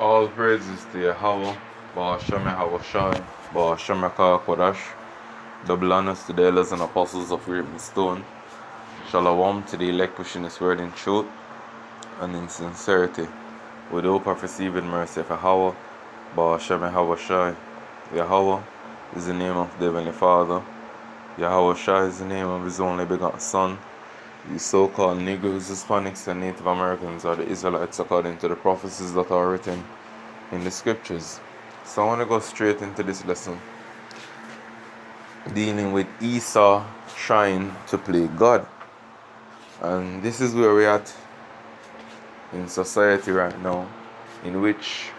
All praises to Yahweh, Ba'ashem Yahawashi, Ba'ashem Kodash. Double honors to the elders and apostles of written stone. Shalom to the elect pushing His word in truth and in sincerity, with hope of receiving mercy of Yahweh, Ba'ashem Yahawashi. Yahweh is the name of the Heavenly Father. Yahawashi is the name of His only begotten Son. The so-called Negroes, Hispanics, and Native Americans are the Israelites according to the prophecies that are written in the scriptures. So I want to go straight into this lesson, dealing with Esau trying to play God. And this is where we're at in society right now, in which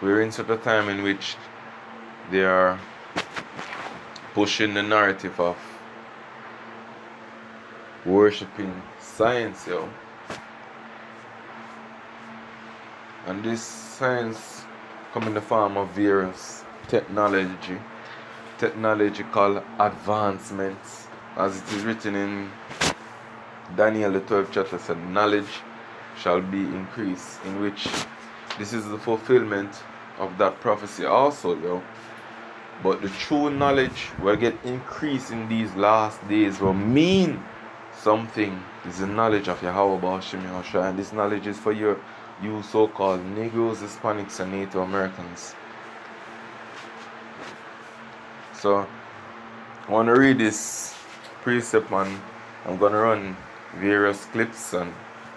we're in such a time in which they are pushing the narrative of worshipping science, and this science come in the form of various technological advancements, as it is written in Daniel the 12th chapter, said knowledge shall be increased, in which this is the fulfillment of that prophecy also, but the true knowledge will get increased in these last days will mean something. Is the knowledge of Yahweh Ba'ashem Yahawashi, and this knowledge is for you so-called Negroes, Hispanics, and Native Americans. So I want to read this precept, and I'm going to run various clips and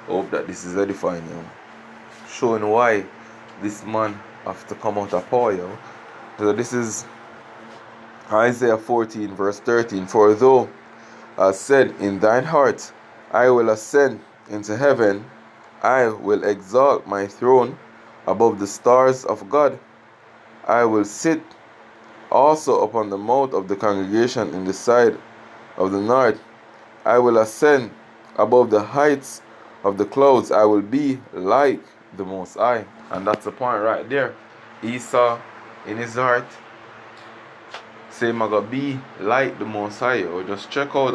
hope that this is edifying you, showing why this man have to come out of power. So this is Isaiah 14 verse 13. For though I said in thine heart, I will ascend into heaven, I will exalt my throne above the stars of God. I will sit also upon the mount of the congregation in the side of the north. I will ascend above the heights of the clouds. I will be like the Most High. And that's the point right there. Esau in his heart say, I'm gonna be like the Most High. Or just check out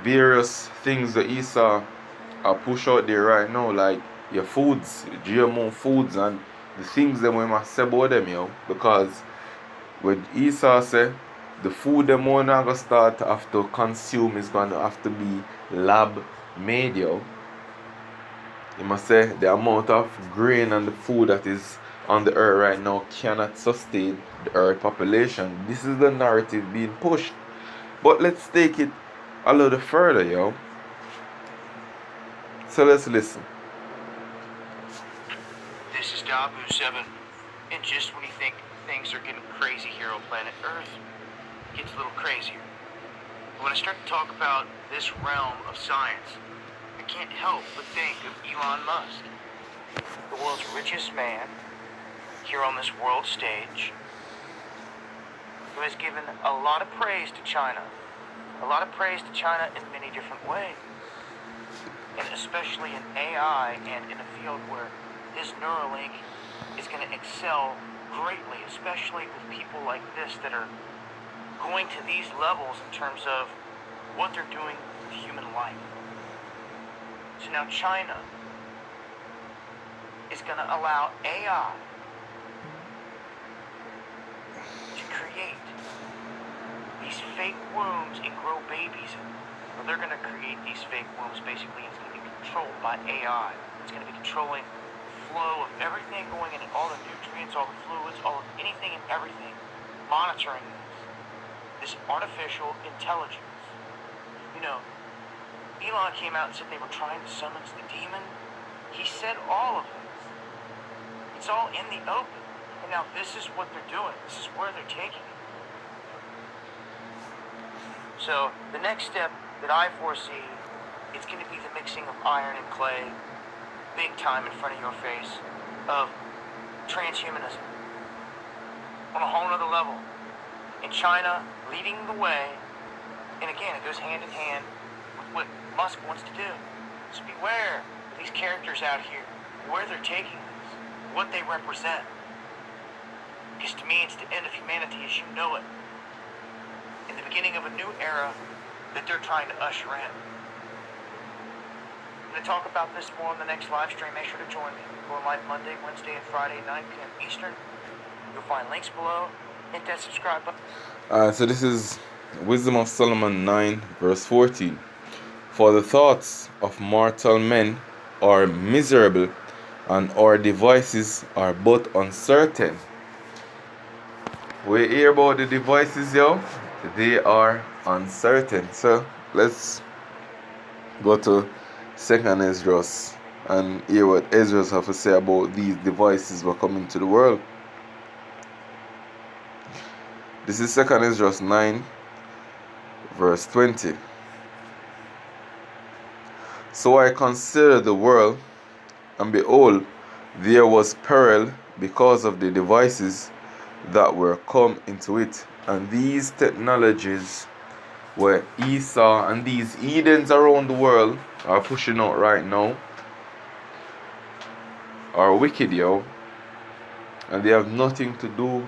various things that Esau push out there right now, like your foods, GMO foods, and the things that we must say about them, because when Esau say the food them we're not gonna start to have to consume is gonna have to be lab made, You must say the amount of grain and the food that is on the earth right now cannot sustain the earth population. This is the narrative being pushed. But let's take it a little further, So let's listen. This is Dabu 7, and just when you think things are getting crazy here on planet Earth, it gets a little crazier. When I start to talk about this realm of science, I can't help but think of Elon Musk, the world's richest man here on this world stage, who has given a lot of praise to China. A lot of praise to China in many different ways. And especially in AI and in a field where this Neuralink is going to excel greatly, especially with people like this that are going to these levels in terms of what they're doing with human life. So now China is going to allow AI to create these fake wombs and grow babies. Well, they're going to create these fake wombs. Basically, it's going to be controlled by AI. It's going to be controlling the flow of everything going in, all the nutrients, all the fluids, all of anything and everything, monitoring this artificial intelligence. Elon came out and said they were trying to summon the demon. He said all of this. It's all in the open. And now this is what they're doing. This is where they're taking it. So the next step that I foresee, it's going to be the mixing of iron and clay, big time in front of your face, of transhumanism on a whole nother level. In China, leading the way, and again, it goes hand in hand with what Musk wants to do. So beware of these characters out here, where they're taking this, what they represent. Because to me, it's the end of humanity as you know it, in the beginning of a new era that they're trying to usher in. I'm going to talk about this more on the next live stream. Make sure to join me. Going live Monday, Wednesday, and Friday, 9 p.m. Eastern. You'll find links below. Hit that subscribe button. So this is Wisdom of Solomon 9, verse 14. For the thoughts of mortal men are miserable, and our devices are but uncertain. We hear about the devices, yo. They are uncertain. So let's go to 2nd Esdras and hear what Esdras have to say about these devices that come into the world. This is 2nd Esdras 9, verse 20. So I considered the world, and behold, there was peril because of the devices that were come into it. And these technologies where Esau and these Edens around the world are pushing out right now are wicked, yo. And they have nothing to do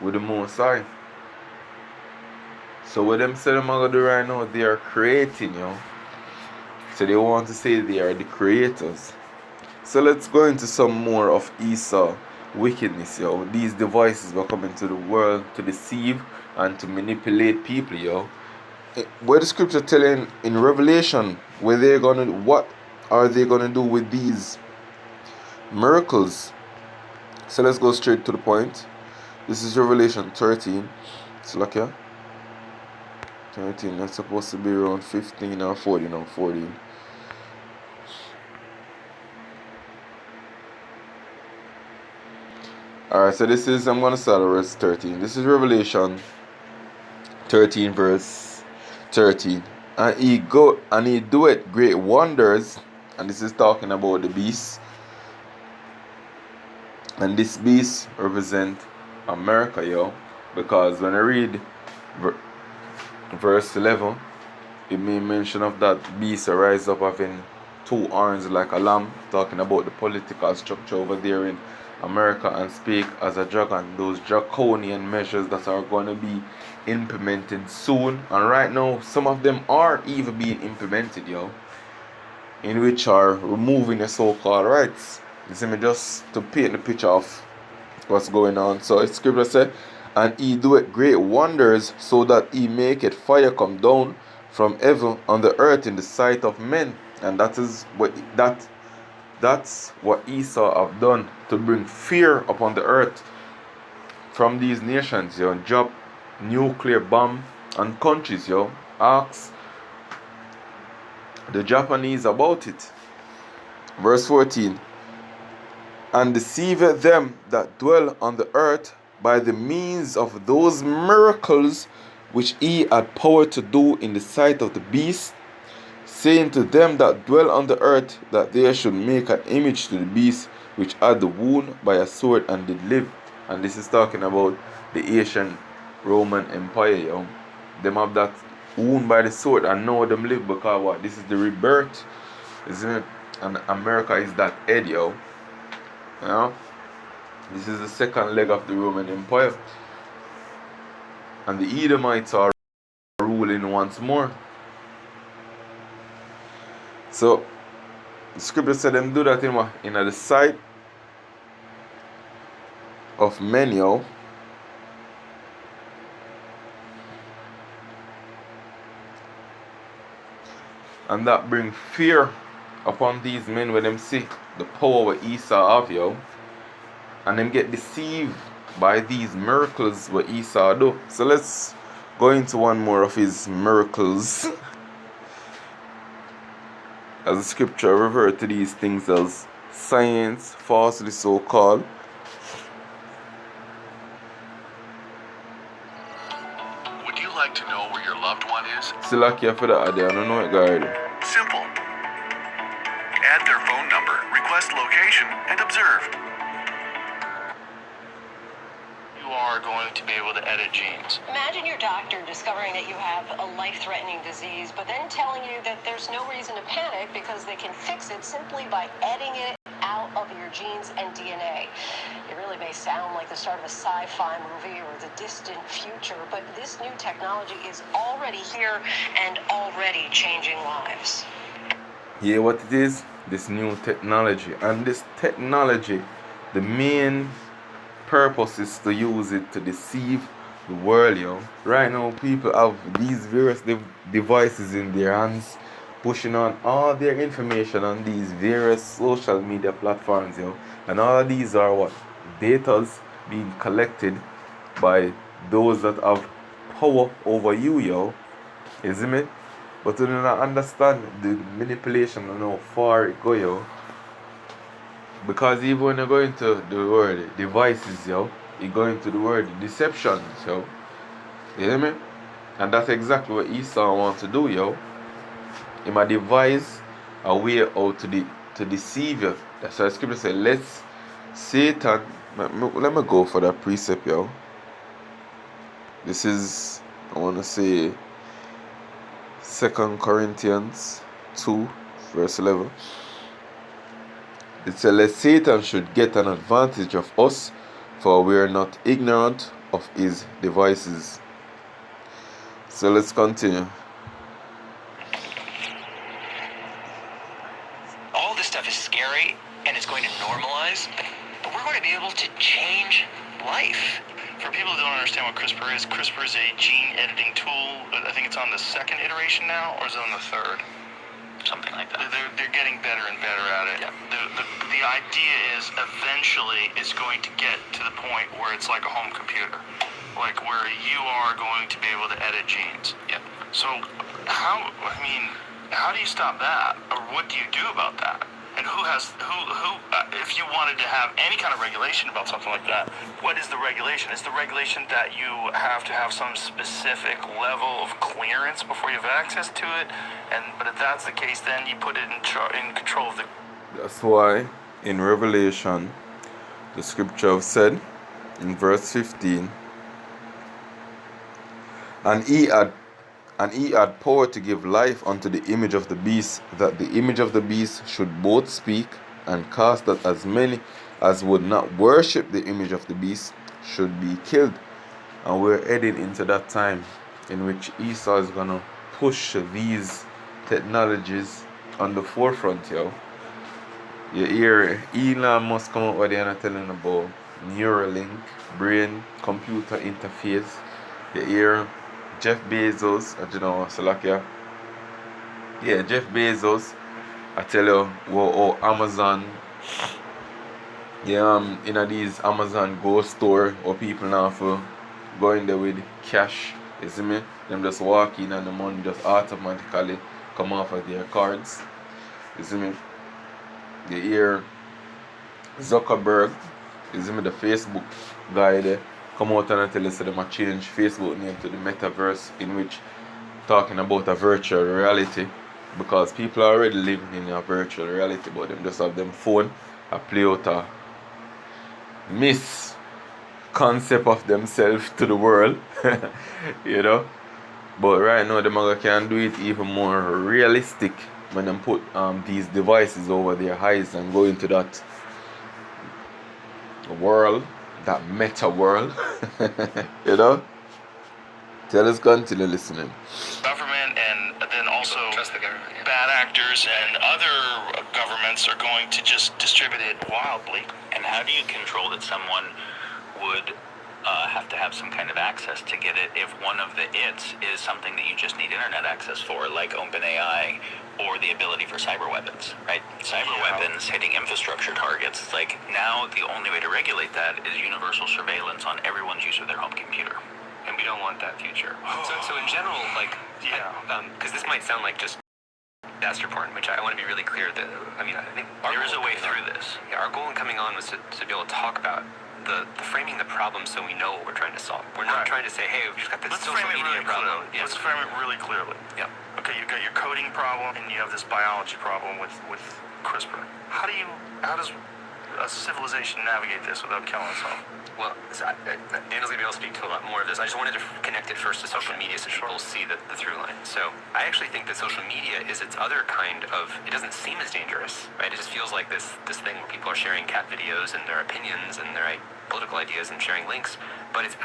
with the Most High. So what them say them are going to do right now, they are creating, yo. So they want to say they are the creators. So let's go into some more of Esau wickedness, yo. These devices were coming to the world to deceive and to manipulate people, yo. Where the scripture telling in Revelation, what are they gonna do with these miracles? So let's go straight to the point. This is Revelation 13. It's like 13. That's supposed to be around 15 or 14 or 14. Alright, so this is, I'm going to start at verse 13. This is Revelation 13, verse 13. And he doeth great wonders. And this is talking about the beast. And this beast represent America, yo. Because when I read verse 11, it made mention of that beast rise up having 2 horns like a lamb. Talking about the political structure over there in America, and speak as a dragon. Those draconian measures that are going to be implemented soon, and right now some of them are even being implemented, yo, in which are removing the so-called rights. You see me, just to paint the picture of what's going on. So it's scripture said, and he doeth great wonders, so that he maketh fire come down from heaven on the earth in the sight of men. And that's what Esau have done, to bring fear upon the earth from these nations, yo. Drop nuclear bomb on countries, yo. Ask the Japanese about it. Verse 14. And deceiveth them that dwell on the earth by the means of those miracles which he had power to do in the sight of the beast, saying to them that dwell on the earth that they should make an image to the beast which had the wound by a sword and did live. And this is talking about the ancient Roman Empire, yo. Them have that wound by the sword and now them live, because what? This is the rebirth, isn't it? And America is that head, yo. You know? This is the second leg of the Roman Empire. And the Edomites are ruling once more. So the scripture said them do that in the sight of men, yo. And that bring fear upon these men when them see the power of Esau have, yo. And them get deceived by these miracles what Esau do. So let's go into one more of his miracles. As the scripture refer to these things as science, falsely so called. Would you like to know where your loved one is? Still lucky for that idea, I don't know it, guys. Simple. Add their phone number, request location, and observe. You are going to be able to edit genes. Imagine your doctor discovering that you have a life-threatening disease, but then telling you that there's no reason to panic because they can fix it simply by editing it out of your genes and DNA. It really may sound like the start of a sci-fi movie or the distant future, but this new technology is already here and already changing lives. Yeah, what it is? This new technology. And this technology, the main purpose is to use it to deceive the world, yo. Right now, people have these various devices in their hands, pushing on all their information on these various social media platforms, yo. And all these are what? Data's being collected by those that have power over you, yo. You see me? But you do not understand the manipulation and how far it go, yo. Because even when you go into the word devices, yo, you go into the word deceptions, yo. You hear me? And that's exactly what Esau wants to do, yo. He might devise a way how to deceive you. That's why the scripture says, let's Satan. Let me go for that precept, yo. This is, I want to say, 2 Corinthians 2, verse 11. It says, lest Satan should get an advantage of us, for we are not ignorant of his devices. So let's continue. All this stuff is scary, and it's going to normalize, but we're going to be able to change life. For people who don't understand what CRISPR is a gene editing tool. I think it's on the second iteration now, or is it on the third? Something like that. They're getting better and better at it. Yeah. The idea is eventually it's going to get to the point where it's like a home computer, like where you are going to be able to edit genes. Yeah. So how do you stop that, or what do you do about that? And who if you wanted to have any kind of regulation about something like that, what is the regulation? Is the regulation that you have to have some specific level of clearance before you have access to it? But if that's the case, then you put it in control of the... That's why in Revelation, the scripture have said in verse 15, and he had power to give life unto the image of the beast, that the image of the beast should both speak, and cast that as many as would not worship the image of the beast should be killed. And we're heading into that time in which Esau is gonna push these technologies on the forefront, yo. You hear Elon Musk come out with and telling about Neuralink, brain computer interface. You hear Jeff Bezos, you know, Salakia. Yeah, Jeff Bezos, I tell you, Amazon, in these Amazon Go store, where people now for go in there with cash, you see me? Them just walk in and the money just automatically come off of their cards, you see me? You hear Zuckerberg, you see me, the Facebook guy there, come out and tell us that they might change Facebook name to the Metaverse, in which talking about a virtual reality, because people are already living in a virtual reality, but them just have them phone a play out a misconcept of themselves to the world, you know. But right now, the can do it even more realistic when they put these devices over their eyes and go into that world, that meta world, you know. Tell us, continue listening. Government, and then also bad actors and other governments are going to just distribute it wildly. And how do you control that someone would have to have some kind of access to get it if one of the its is something that you just need internet access for, like OpenAI, or the ability for cyber weapons, right? Cyber weapons hitting infrastructure targets. It's like, now the only way to regulate that is universal surveillance on everyone's use of their home computer. And we don't want that future. So in general, like, because this might sound like just disaster porn, which I want to be really clear that, I think there is a way through this. Yeah, our goal in coming on was to be able to talk about the framing the problem so we know what we're trying to solve. We're not trying to say, hey, we've just got this social media problem. Yeah. Let's frame it really clearly. Yeah. Okay, you've got your coding problem and you have this biology problem with CRISPR. How does a civilization navigate this without killing itself? Well, Daniel's going to be able to speak to a lot more of this. I just wanted to connect it first to social media so people see the through line. So I actually think that social media is its other kind of, it doesn't seem as dangerous, right? It just feels like this thing where people are sharing cat videos and their opinions and their political ideas and sharing links, but it's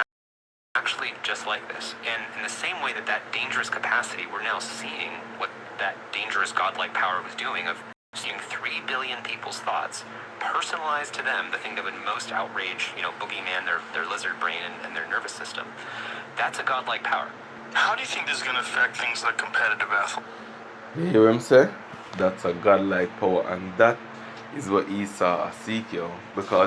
actually just like this. And in the same way that dangerous capacity, we're now seeing what that dangerous godlike power was doing of seeing 3 billion people's thoughts, personalized to them, the thing that would most outrage, boogeyman, their lizard brain and their nervous system. That's a godlike power. How do you think this is going to affect things like competitive athletics? You hear him say? That's a godlike power, and that is what Esau seek, yo. Because